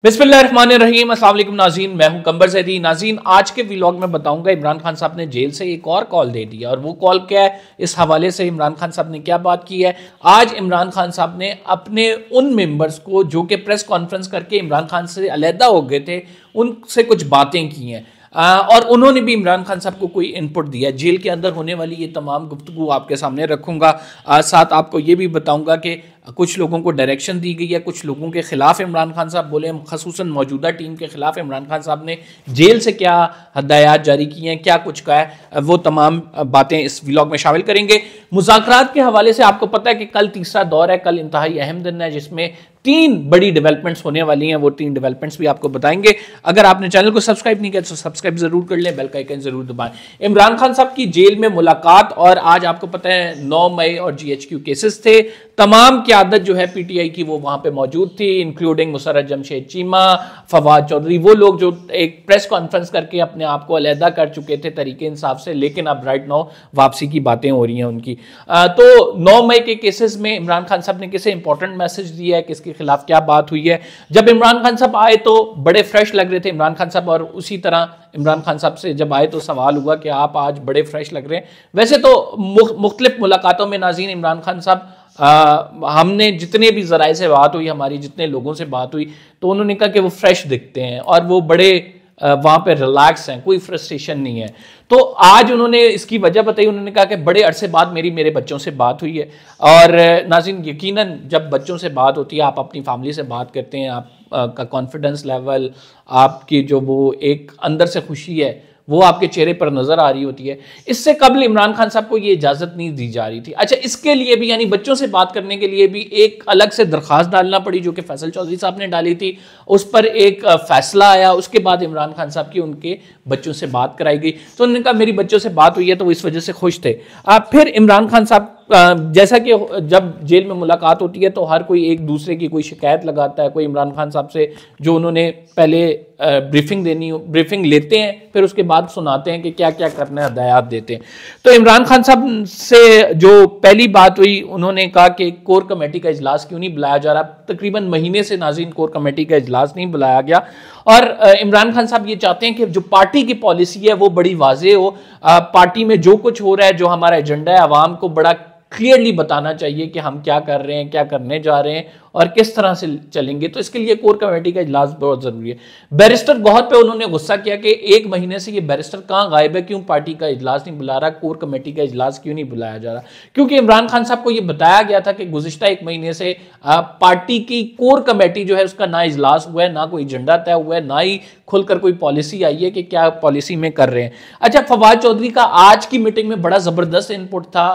बिस्मिल्लाहिर्रहमानिर्रहीम, अस्सलाम वालेकुम नाज़रीन, मैं हूं कंबर ज़ैदी। नाज़रीन, आज के व्लॉग में बताऊंगा इमरान खान साहब ने जेल से एक और कॉल दे दिया और वो कॉल क्या है, इस हवाले से इमरान खान साहब ने क्या बात की है। आज इमरान खान साहब ने अपने उन मेंबर्स को जो कि प्रेस कॉन्फ्रेंस करके इमरान खान से अलहदा हो गए थे, उनसे कुछ बातें की हैं और उन्होंने भी इमरान खान साहब को कोई इनपुट दिया। जेल के अंदर होने वाली ये तमाम गुफ्तगू आपके सामने रखूंगा। साथ आपको ये भी बताऊंगा कि कुछ लोगों को डायरेक्शन दी गई है, कुछ लोगों के खिलाफ इमरान खान साहब बोले, खसूसन मौजूदा टीम के खिलाफ इमरान खान साहब ने जेल से क्या हदायत जारी की हैं, क्या कुछ कहा है, वो तमाम बातें इस व्लॉग में शामिल करेंगे। मुज़ाकरात के हवाले से आपको पता है कि कल तीसरा दौर है, कल इंतहाई अहम दिन है जिसमें 3 बड़ी डेवलपमेंट्स होने वाली हैं। वो 3 डेवलपमेंट्स भी आपको बताएंगे। अगर आपने चैनल को सब्सक्राइब नहीं किया तो सब्सक्राइब जरूर कर लें, बेल का आइकन जरूर दबाएं। इमरान खान साहब की जेल में मुलाकात, और आज आपको पता है 9 मई और GHQ केसेस थे। तमाम क़यादत जो है PTI की वो वहां पे मौजूद थी, इंक्लूडिंग मुसर्रत जमशेद चीमा, फवाद चौधरी, वो लोग जो एक प्रेस कॉन्फ्रेंस करके अपने आप को अलहदा कर चुके थे तरीके इंसाफ से, लेकिन अब राइट नाउ वापसी की बातें हो रही हैं उनकी। तो 9 मई के केसेस में इमरान खान साहब ने किसे इंपॉर्टेंट मैसेज दिया है, किसके खिलाफ क्या बात हुई है। जब इमरान खान साहब आए तो बड़े फ्रेश लग रहे थे इमरान खान साहब, और उसी तरह इमरान खान साहब से जब आए तो सवाल हुआ कि आप आज बड़े फ्रेश लग रहे हैं। वैसे तो मुख्तलिफ मुलाकातों में नाज़रीन इमरान खान साहब, हमने जितने भी ज़राए से बात हुई, हमारी जितने लोगों से बात हुई, तो उन्होंने कहा कि वो फ्रेश दिखते हैं और वो बड़े वहाँ पे रिलैक्स हैं, कोई फ्रस्ट्रेशन नहीं है। तो आज उन्होंने इसकी वजह बताई। उन्होंने कहा कि बड़े अरसे बाद मेरे बच्चों से बात हुई है। और नाज़रीन, यकीनन जब बच्चों से बात होती है, आप अपनी फैमिली से बात करते हैं, आप का कॉन्फिडेंस लेवल, आपकी जो वो एक अंदर से खुशी है वो आपके चेहरे पर नजर आ रही होती है। इससे कबल इमरान खान साहब को ये इजाजत नहीं दी जा रही थी। अच्छा, इसके लिए भी यानी बच्चों से बात करने के लिए भी एक अलग से दरखास्त डालना पड़ी, जो कि फैसल चौधरी साहब ने डाली थी। उस पर एक फैसला आया, उसके बाद इमरान खान साहब की उनके बच्चों से बात कराई गई। तो उन्होंने कहा मेरी बच्चों से बात हुई है, तो वो इस वजह से खुश थे। फिर इमरान खान साहब, जैसा कि जब जेल में मुलाकात होती है तो हर कोई एक दूसरे की कोई शिकायत लगाता है, कोई इमरान खान साहब से जो उन्होंने पहले ब्रीफिंग लेते हैं, फिर उसके बाद सुनाते हैं कि क्या क्या करना है, हदायत देते हैं। तो इमरान खान साहब से जो पहली बात हुई, उन्होंने कहा कि कोर कमेटी का इजलास क्यों नहीं बुलाया जा रहा। तकरीबन महीने से नाज़रीन कोर कमेटी का इजलास नहीं बुलाया गया, और इमरान खान साहब ये चाहते हैं कि जो पार्टी की पॉलिसी है वो बड़ी वाज़ेह हो। पार्टी में जो कुछ हो रहा है, जो हमारा एजेंडा है, आवाम को बड़ा क्लियरली बताना चाहिए कि हम क्या कर रहे हैं, क्या करने जा रहे हैं और किस तरह से चलेंगे। तो इसके लिए कोर कमेटी का इजलास बहुत जरूरी है। बैरिस्टर गौहर पे उन्होंने गुस्सा किया कि 1 महीने से ये बैरिस्टर कहाँ गायब है, क्यों पार्टी का इजलास नहीं बुला रहा, कोर कमेटी का इजलास क्यों नहीं बुलाया जा रहा। क्योंकि इमरान खान साहब को ये बताया गया था कि गुज़िश्ता 1 महीने से पार्टी की कोर कमेटी जो है उसका ना इजलास हुआ है, ना कोई एजेंडा तय हुआ है, ना ही खुलकर कोई पॉलिसी आई है कि क्या पॉलिसी में कर रहे हैं। अच्छा, फवाद चौधरी का आज की मीटिंग में बड़ा जबरदस्त इनपुट था।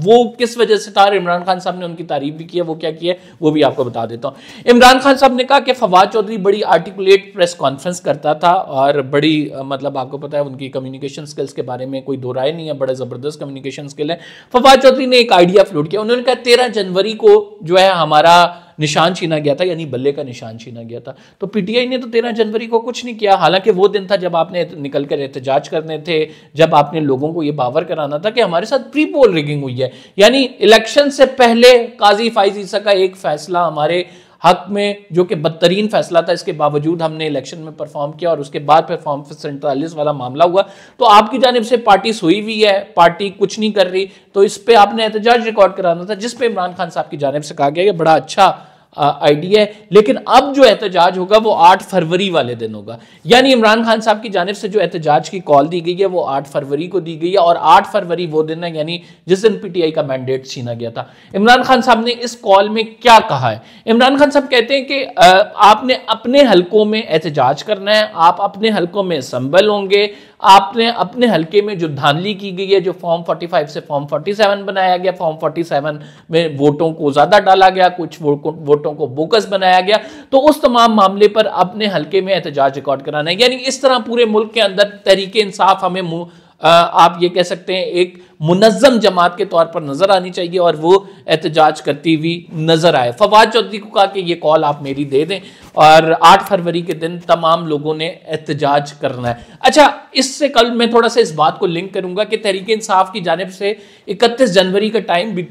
वो किस वजह से था, इमरान खान साहब ने उनकी तारीफ भी की है, वो क्या की है वो भी आपको बता देता हूं। इमरान खान साहब ने कहा कि फवाद चौधरी बड़ी आर्टिकुलेट प्रेस कॉन्फ्रेंस करता था और बड़ी मतलब आपको पता है उनकी कम्युनिकेशन स्किल्स के बारे में कोई दो राय नहीं है, बड़ा जबरदस्त कम्युनिकेशन स्किल है। फवाद चौधरी ने एक आइडिया फ्लोट किया। उन्होंने कहा 13 जनवरी को जो है हमारा निशान छीना गया था, यानी बल्ले का निशान छीना गया था। तो PTI ने तो 13 जनवरी को कुछ नहीं किया, हालांकि वो दिन था जब आपने निकल कर एहतजाज करने थे, जब आपने लोगों को ये बावर कराना था कि हमारे साथ प्री पोल रिगिंग हुई है। यानी इलेक्शन से पहले काजी फाइज ईसा का एक फैसला हमारे हक में, जो कि बदतरीन फैसला था, इसके बावजूद हमने इलेक्शन में परफॉर्म किया और उसके बाद फिर फॉर्म 47 वाला मामला हुआ। तो आपकी जानिब से पार्टी सोई हुई है, पार्टी कुछ नहीं कर रही, तो इस पे आपने एहतजाज रिकॉर्ड कराना था, जिस पे इमरान खान साहब की जानिब से कहा गया कि बड़ा अच्छा आइडिया है, लेकिन अब जो एहतजाज होगा वो 8 फरवरी वाले दिन होगा। यानी इमरान खान साहब की जानिब से जो एहतजाज की कॉल दी गई है वो 8 फरवरी को दी गई है, और 8 फरवरी वो दिन है यानी जिस दिन PTI का मैंडेट छीना गया था। इमरान खान साहब ने इस कॉल में क्या कहा है। इमरान खान साहब कहते हैं कि आपने अपने हलकों में एहतजाज करना है, आप अपने हलकों में संभल होंगे, आपने अपने हलके में जो धांधली की गई है, जो फॉर्म 45 से फॉर्म 47 बनाया गया, फॉर्म 47 में वोटों को ज्यादा डाला गया, कुछ वोटों को बोकस बनाया गया, तो उस तमाम मामले पर अपने हलके में एहतजाज रिकॉर्ड कराना है। यानी इस तरह पूरे मुल्क के अंदर तहरीक इंसाफ हमें आप ये कह सकते हैं एक मुनज़्ज़म जमात के तौर पर नजर आनी चाहिए और वो एहतजाज करती हुई नजर आए। फवाद चौधरी को कहा कि ये कॉल आप मेरी दे दें और 8 फरवरी के दिन तमाम लोगों ने एहतजाज करना है। अच्छा, इससे कल मैं थोड़ा सा इस बात को लिंक करूंगा कि तहरीक इंसाफ की जानिब से 31 जनवरी का टाइम भी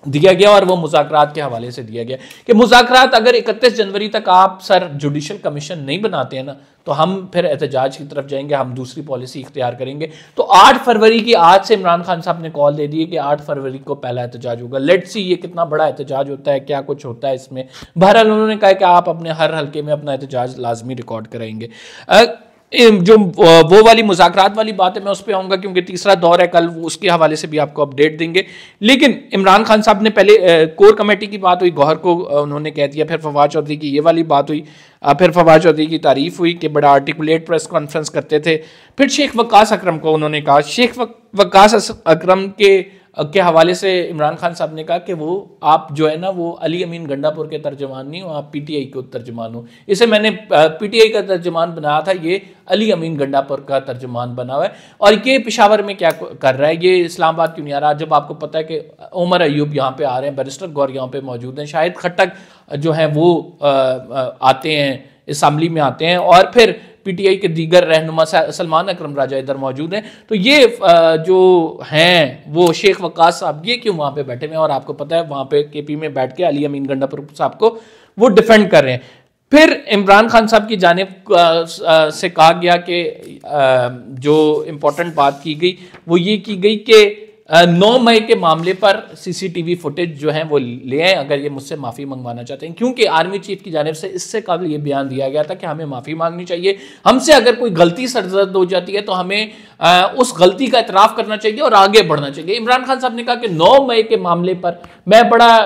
दिया गया और वो मुज़ाकरात के हवाले से दिया गया कि मुज़ाकरात अगर 31 जनवरी तक आप सर जुडिशल कमीशन नहीं बनाते हैं ना तो हम फिर एहतजाज की तरफ जाएंगे, हम दूसरी पॉलिसी इख्तियार करेंगे। तो 8 फरवरी की आज से इमरान खान साहब ने कॉल दे दी है कि 8 फरवरी को पहला एहतजाज होगा। लेट्स सी ये कितना बड़ा एहतजाज होता है, क्या कुछ होता है इसमें। बहरहाल उन्होंने कहा कि आप अपने हर हल्के में अपना एहतजाज लाजमी रिकॉर्ड कराएंगे। जो वो वाली मुज़ाकरात वाली बात है मैं उस पर आऊँगा क्योंकि तीसरा दौर है, कल उसके हवाले से भी आपको अपडेट देंगे। लेकिन इमरान खान साहब ने पहले कोर कमेटी की बात हुई, गौहर को उन्होंने कह दिया, फिर फवाद चौधरी की ये वाली बात हुई, फिर फवाद चौधरी की तारीफ हुई कि बड़ा आर्टिकुलेट प्रेस कॉन्फ्रेंस करते थे। फिर शेख वक्कास अकरम को उन्होंने कहा, शेख वक्कास अकरम के हवाले से इमरान खान साहब ने कहा कि वो आप जो है ना वो अली अमीन गंडापुर के तर्जमान नहीं हो, आप पीटीआई के तर्जमान हो। इसे मैंने पीटीआई का तर्जमान बनाया था, ये अली अमीन गंडापुर का तर्जमान बना हुआ है। और ये पेशावर में क्या कर रहा है, ये इस्लामाबाद क्यों नहीं आ रहा, जब आपको पता है कि उमर अयूब यहाँ पे आ रहे हैं, बैरिस्टर गौर यहाँ पे मौजूद हैं, शाहिद खट्टक जो है वो आते हैं, असम्बली में आते हैं, और फिर पीटीआई के दीगर रहनुमा सलमान अकरम राजा इधर मौजूद हैं। तो ये जो हैं वो शेख वक्कास साहब ये क्यों वहाँ पे बैठे हुए हैं, और आपको पता है वहाँ पे केपी में बैठ के अली अमीन गंडापुर साहब को वो डिफेंड कर रहे हैं। फिर इमरान खान साहब की जानिब से कहा गया कि जो इम्पोर्टेंट बात की गई वो ये की गई कि 9 मई के मामले पर सीसीटीवी फुटेज जो है वो ले आए अगर ये मुझसे माफ़ी मंगवाना चाहते हैं, क्योंकि आर्मी चीफ की जानिब से इससे कबल ये बयान दिया गया था कि हमें माफ़ी मांगनी चाहिए, हमसे अगर कोई गलती सरजद हो जाती है तो हमें उस गलती का इतराफ़ करना चाहिए और आगे बढ़ना चाहिए। इमरान खान साहब ने कहा कि 9 मई के मामले पर मैं बड़ा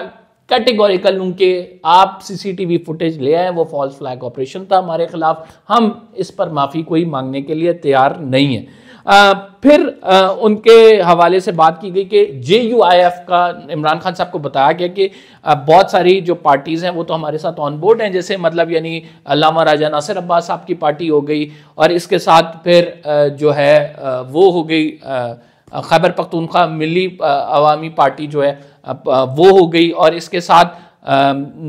कैटेगोरिकल हूं कि आप सीसीटीवी फुटेज ले आए, वो फॉल्स फ्लैग ऑपरेशन था हमारे खिलाफ, हम इस पर माफ़ी कोई मांगने के लिए तैयार नहीं है। फिर उनके हवाले से बात की गई कि JUIF का इमरान खान साहब को बताया गया कि बहुत सारी जो पार्टीज़ हैं वो तो हमारे साथ ऑन बोर्ड हैं, जैसे मतलब यानी अल्लामा राजा नासिर अब्बास साहब की पार्टी हो गई, और इसके साथ फिर जो है वो हो गई खैबर पख्तूनख्वा मिली अवामी पार्टी जो है वो हो गई, और इसके साथ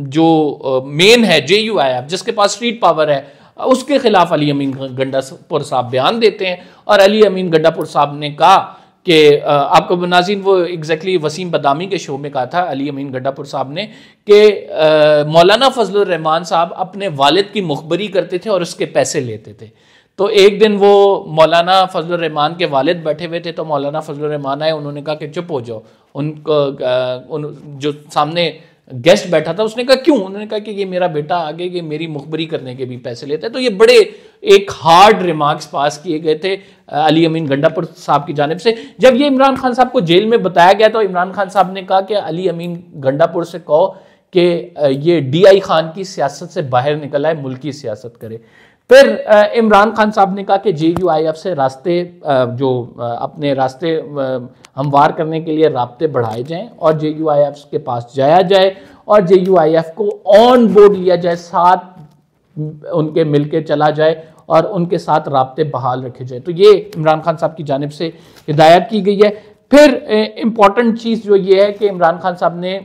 जो मेन है JUIF जिसके पास स्ट्रीट पावर है उसके खिलाफ अली अमीन गंडापुर साहब बयान देते हैं। और अली अमीन गंडापुर साहब ने कहा कि आपको नाज़रीन वो एग्जैक्टली वसीम बदामी के शो में कहा था अली अमीन गंडापुर साहब ने कि मौलाना फजलुर रहमान साहब अपने वालिद की मुखबरी करते थे और उसके पैसे लेते थे। तो एक दिन वो मौलाना फजलुर रहमान के वालिद बैठे हुए थे, तो मौलाना फजलुर रहमान आए, उन्होंने कहा कि चुप हो जाओ। उनको जो सामने गेस्ट बैठा था उसने कहा क्यों, उन्होंने कहा कि ये मेरा बेटा आगे ये मेरी मुखबरी करने के भी पैसे लेता है। तो ये बड़े एक हार्ड रिमार्क्स पास किए गए थे अली अमीन गंडापुर साहब की जानिब से। जब ये इमरान खान साहब को जेल में बताया गया तो इमरान खान साहब ने कहा कि अली अमीन गंडापुर से कहो कि ये DI खान की सियासत से बाहर निकल आए, मुल्क की सियासत करे। फिर इमरान खान साहब ने कहा कि JUIF से रास्ते जो अपने रास्ते हमवार करने के लिए राब्ते बढ़ाए जाएं और JUIF के पास जाया जाए और JUIF को ऑन बोर्ड लिया जाए, साथ उनके मिलके चला जाए और उनके साथ राब्ते बहाल रखे जाए। तो ये इमरान खान साहब की जानिब से हिदायत की गई है। फिर इम्पॉर्टेंट चीज़ जो ये है कि इमरान खान साहब ने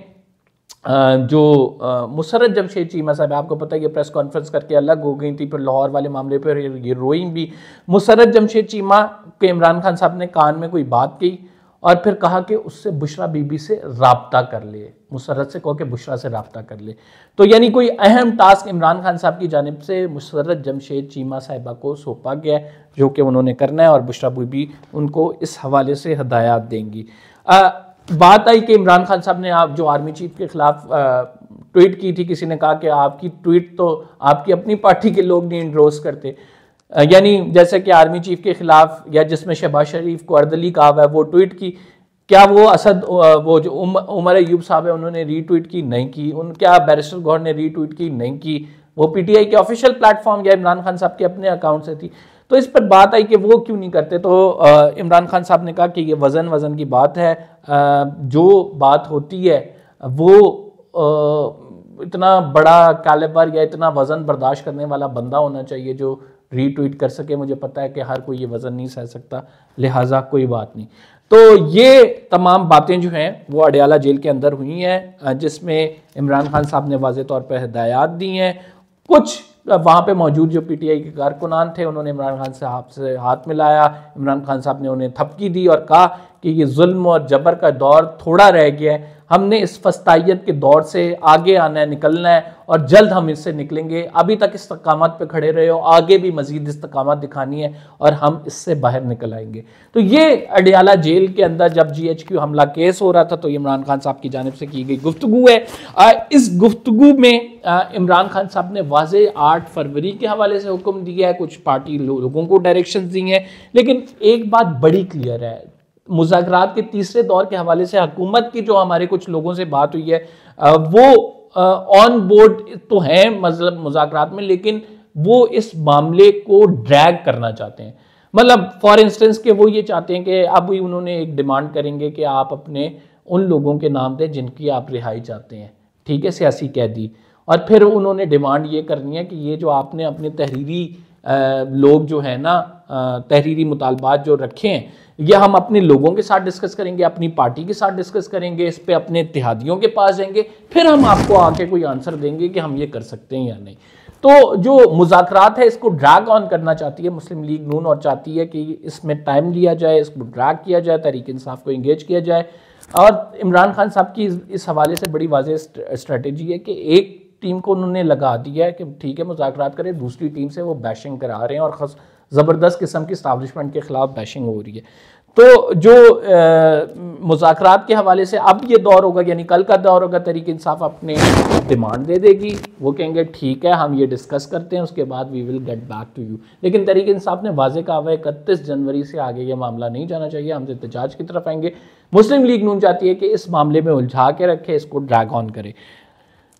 जो मुसर्रत जमशेद चीमा साहब, आपको पता है कि प्रेस कॉन्फ्रेंस करके अलग हो गई थी, फिर लाहौर वाले मामले पर ये रोई भी। मुसर्रत जमशेद चीमा के इमरान खान साहब ने कान में कोई बात की और फिर कहा कि उससे बुशरा बीबी से राब्ता कर ले, मुसर्रत से कहो कि बुशरा से राब्ता कर ले। तो यानी कोई अहम टास्क इमरान खान साहब की जानिब से मुसर्रत जमशेद चीमा साहिबा को सौंपा गया जो कि उन्होंने करना है और बुशरा बीबी उनको इस हवाले से हदायत देंगी। बात आई कि इमरान खान साहब ने आप जो आर्मी चीफ के खिलाफ ट्वीट की थी, किसी ने कहा कि आपकी ट्वीट तो आपकी अपनी पार्टी के लोग नहीं इंडोर्स करते, यानी जैसे कि आर्मी चीफ के खिलाफ या जिसमें शहबाज शरीफ को अर्दली कहा हुआ है वो ट्वीट की, क्या वो असद वो जो उमर अयूब साहब है उन्होंने रीट्वीट की? नहीं की। क्या बैरिस्टर गौहर ने रीट्वीट की? नहीं की। वो पीटीआई के ऑफिशियल प्लेटफॉर्म या इमरान खान साहब के अपने अकाउंट से थी। तो इस पर बात आई कि वो क्यों नहीं करते, तो इमरान खान साहब ने कहा कि ये वज़न की बात है, जो बात होती है वो इतना बड़ा कैलिबर या इतना वज़न बर्दाश्त करने वाला बंदा होना चाहिए जो रीट्वीट कर सके। मुझे पता है कि हर कोई ये वज़न नहीं सह सकता, लिहाजा कोई बात नहीं। तो ये तमाम बातें जो हैं वो अडयाला जेल के अंदर हुई हैं, जिसमें इमरान खान साहब ने वाज़े तौर पर हिदायत दी हैं। कुछ वहाँ पे मौजूद जो पीटीआई के कारकुनान थे उन्होंने इमरान खान साहब से हाथ मिलाया, इमरान खान साहब ने उन्हें थपकी दी और कहा कि ये जुल्म और जबर का दौर थोड़ा रह गया है, हमने इस फस्तायत के दौर से आगे आना है, निकलना है और जल्द हम इससे निकलेंगे। अभी तक इस्तकामत पे खड़े रहे हो, आगे भी मजीद इस्तकामत दिखानी है और हम इससे बाहर निकल आएंगे। तो ये अडियाला जेल के अंदर जब GHQ हमला केस हो रहा था तो इमरान खान साहब की जानिब से की गई गुफ्तगू है। इस गुफ्तगू में इमरान खान साहब ने वाज़े 8 फरवरी के हवाले से हुक्म दिया है, कुछ पार्टी लोगों को डायरेक्शन दी हैं, लेकिन एक बात बड़ी क्लियर है, मुज़ाकरात के तीसरे दौर के हवाले से हुकूमत की जो हमारे कुछ लोगों से बात हुई है वो ऑन बोर्ड तो हैं मतलब मुज़ाकरात में, लेकिन वो इस मामले को ड्रैग करना चाहते हैं। मतलब फॉर इंस्टेंस के वो ये चाहते हैं कि अब भी उन्होंने एक डिमांड करेंगे कि आप अपने उन लोगों के नाम दें जिनकी आप रिहाई चाहते हैं, ठीक है, सियासी कैदी, और फिर उन्होंने डिमांड ये करनी है कि ये जो आपने अपने तहरीरी लोग जो है ना तहरीरी मुतालबात जो रखे हैं, ये हम अपने लोगों के साथ डिस्कस करेंगे, अपनी पार्टी के साथ डिस्कस करेंगे, इस पे अपने इत्तेहादियों के पास जाएंगे, फिर हम आपको आके कोई आंसर देंगे कि हम ये कर सकते हैं या नहीं। तो जो मुज़ाकरात है इसको ड्रैग ऑन करना चाहती है मुस्लिम लीग नून और चाहती है कि इसमें टाइम लिया जाए, इसको ड्रैग किया जाए, तहरीक इंसाफ को इंगेज किया जाए। और इमरान खान साहब की इस हवाले से बड़ी वाज़ेह स्ट्रेटजी है कि एक टीम को उन्होंने लगा दिया है कि ठीक है मुज़ाकरात करें, दूसरी टीम से वो बैशिंग करा रहे हैं और ज़बरदस्त किस्म की इस्टाब्लिशमेंट के खिलाफ बैशिंग हो रही है। तो जो मुज़ाकरात के हवाले से अब ये दौर होगा, यानी कल का दौर होगा, तहरीक इंसाफ अपने डिमांड दे देगी, वो कहेंगे ठीक है हम ये डिस्कस करते हैं, उसके बाद we will get back to you. लेकिन तहरीक इंसाफ ने वाज़ेह कहा हुआ है 31 जनवरी से आगे ये मामला नहीं जाना चाहिए, हम एहतजाज की तरफ आएंगे। मुस्लिम लीग नून चाहती है कि इस मामले में उलझा के रखे, इसको ड्रैग ऑन करे।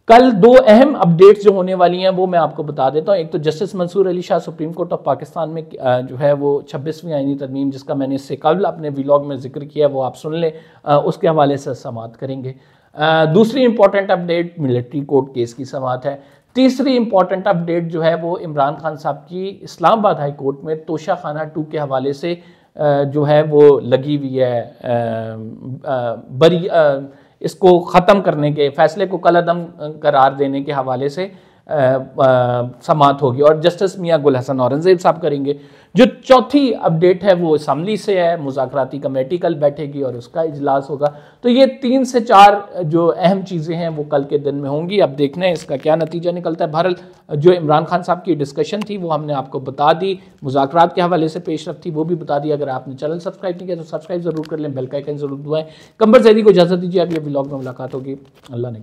कल 2 अहम अपडेट्स जो होने वाली हैं वो मैं आपको बता देता हूँ। एक तो justice Mansoor Ali Shah supreme court of Pakistan में जो है वो 26वीं आईनी तरमीम, जिसका मैंने इससे कबल अपने व्लॉग में जिक्र किया, वो आप सुन लें, उसके हवाले से समाअत करेंगे। दूसरी important update military court case की समाअत है। तीसरी इंपॉर्टेंट अपडेट जो है वो इमरान खान साहब की इस्लामाबाद हाई कोर्ट में तोशा खाना 2 के हवाले से जो है वो लगी हुई है इसको ख़त्म करने के फैसले को कलअदम करार देने के हवाले से समाअत होगी और जस्टिस मियां गुल हसन औरंगजेब साहब करेंगे। जो चौथी अपडेट है वो असम्बली से है, मुज़ाकराती कमेटी कल बैठेगी और उसका इजलास होगा। तो ये 3 से 4 जो अहम चीज़ें हैं वो कल के दिन में होंगी। अब देखना है इसका क्या नतीजा निकलता है। बहरहाल जो इमरान खान साहब की डिस्कशन थी वो हमने आपको बता दी, मुज़ाकरात के हवाले से पेशरफ थी वो भी बता दी। अगर आपने चैनल सब्सक्राइब नहीं किया तो सब्सक्राइब ज़रूर कर लें, बेल का आइकन ज़रूर दबाएं। कंबर ज़ैदी को इजाज़त दीजिए, अब ये व्लॉग में मुलाकात होगी। अल्लाह ने